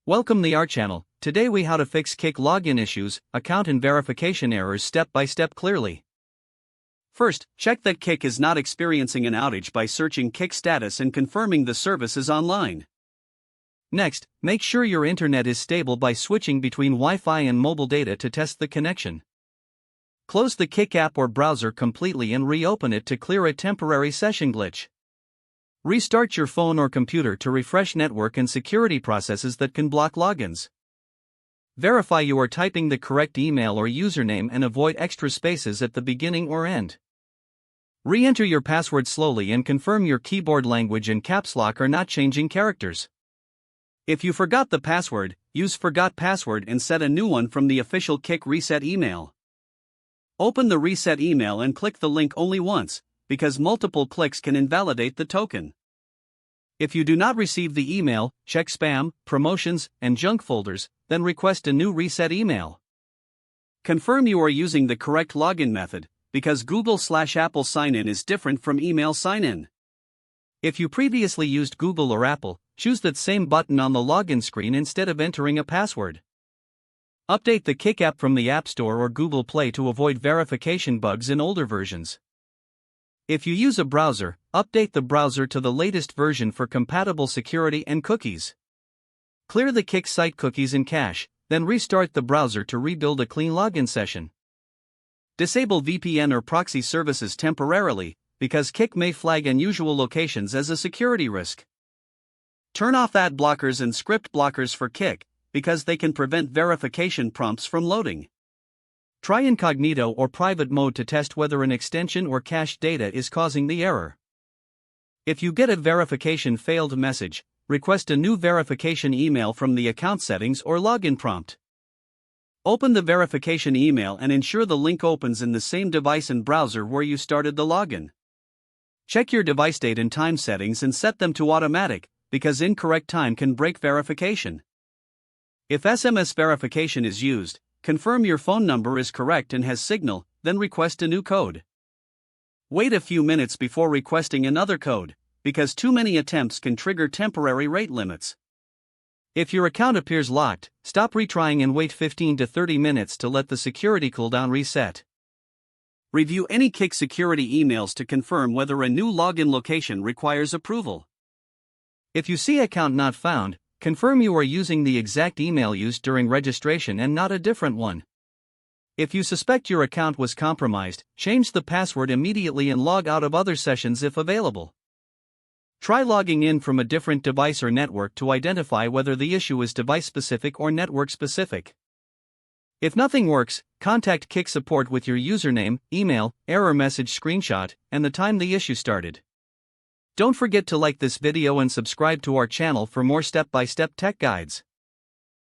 Welcome the our channel. Today we how to fix Kik login issues, account and verification errors step by step clearly. First, check that Kik is not experiencing an outage by searching Kik status and confirming the service is online. Next, make sure your internet is stable by switching between Wi-Fi and mobile data to test the connection. Close the Kik app or browser completely and reopen it to clear a temporary session glitch. Restart your phone or computer to refresh network and security processes that can block logins. Verify you are typing the correct email or username and avoid extra spaces at the beginning or end. Re-enter your password slowly and confirm your keyboard language and caps lock are not changing characters. If you forgot the password, use Forgot Password and set a new one from the official Kik reset email. Open the reset email and click the link only once, because multiple clicks can invalidate the token. If you do not receive the email, check spam, promotions, and junk folders, then request a new reset email. Confirm you are using the correct login method, because Google/Apple sign-in is different from email sign-in. If you previously used Google or Apple, choose that same button on the login screen instead of entering a password. Update the Kik app from the App Store or Google Play to avoid verification bugs in older versions. If you use a browser, update the browser to the latest version for compatible security and cookies. Clear the Kik site cookies and cache, then restart the browser to rebuild a clean login session. Disable VPN or proxy services temporarily, because Kik may flag unusual locations as a security risk. Turn off ad blockers and script blockers for Kik, because they can prevent verification prompts from loading. Try incognito or private mode to test whether an extension or cached data is causing the error. If you get a verification failed message, request a new verification email from the account settings or login prompt. Open the verification email and ensure the link opens in the same device and browser where you started the login. Check your device date and time settings and set them to automatic, because incorrect time can break verification. If SMS verification is used, confirm your phone number is correct and has signal, then request a new code. Wait a few minutes before requesting another code, because too many attempts can trigger temporary rate limits. If your account appears locked, stop retrying and wait 15 to 30 minutes to let the security cooldown reset. Review any Kik security emails to confirm whether a new login location requires approval. If you see account not found, confirm you are using the exact email used during registration and not a different one. If you suspect your account was compromised, change the password immediately and log out of other sessions if available. Try logging in from a different device or network to identify whether the issue is device-specific or network-specific. If nothing works, contact Kik support with your username, email, error message screenshot, and the time the issue started. Don't forget to like this video and subscribe to our channel for more step-by-step tech guides.